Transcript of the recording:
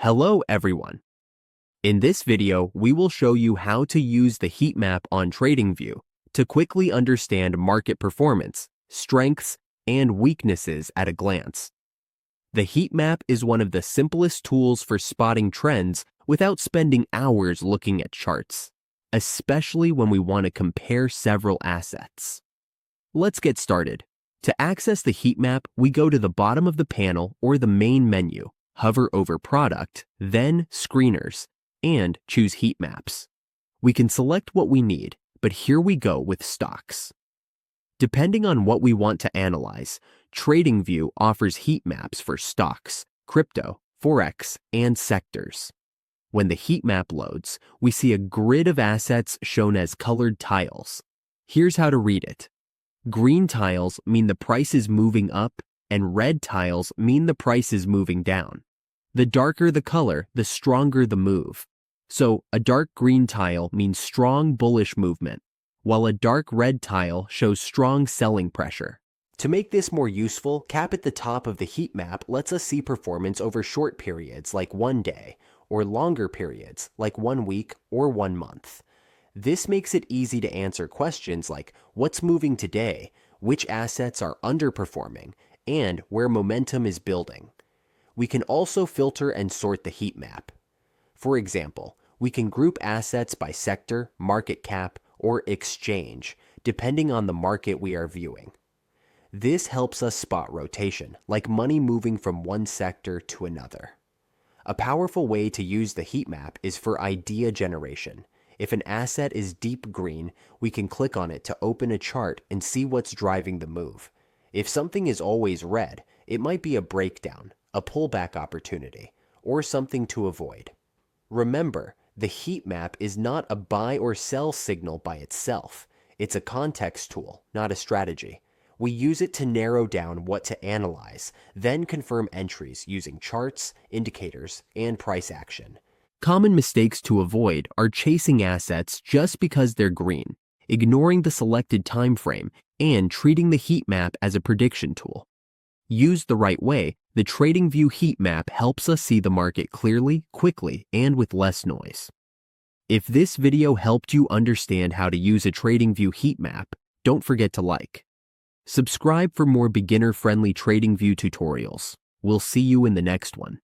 Hello everyone. In this video, we will show you how to use the heat map on Tradingview to quickly understand market performance, strengths, and weaknesses at a glance. The heat map is one of the simplest tools for spotting trends without spending hours looking at charts, especially when we want to compare several assets. Let's get started. To access the heat map, we go to the bottom of the panel or the main menu, hover over Product, then Screeners, and choose Heat Maps. We can select what we need, but here we go with stocks. Depending on what we want to analyze, Tradingview offers heat maps for stocks, crypto, forex, and sectors. When the heat map loads, we see a grid of assets shown as colored tiles. Here's how to read it. Green tiles mean the price is moving up, and red tiles mean the price is moving down. The darker the color, the stronger the move. So a dark green tile means strong bullish movement, while a dark red tile shows strong selling pressure. To make this more useful, cap at the top of the heat map lets us see performance over short periods like 1 day, or longer periods like 1 week or 1 month. This makes it easy to answer questions like what's moving today, which assets are underperforming, and where momentum is building. We can also filter and sort the heat map. For example, we can group assets by sector, market cap, or exchange, depending on the market we are viewing. This helps us spot rotation, like money moving from one sector to another. A powerful way to use the heat map is for idea generation. If an asset is deep green, we can click on it to open a chart and see what's driving the move. If something is always red, it might be a breakdown, a pullback opportunity, or something to avoid. Remember, the heat map is not a buy or sell signal by itself. It's a context tool, not a strategy. We use it to narrow down what to analyze, then confirm entries using charts, indicators, and price action. Common mistakes to avoid are chasing assets just because they're green, ignoring the selected time frame, and treating the heat map as a prediction tool. Used the right way, the Tradingview heat map helps us see the market clearly, quickly, and with less noise. If this video helped you understand how to use a Tradingview heat map, don't forget to like. Subscribe for more beginner-friendly Tradingview tutorials. We'll see you in the next one.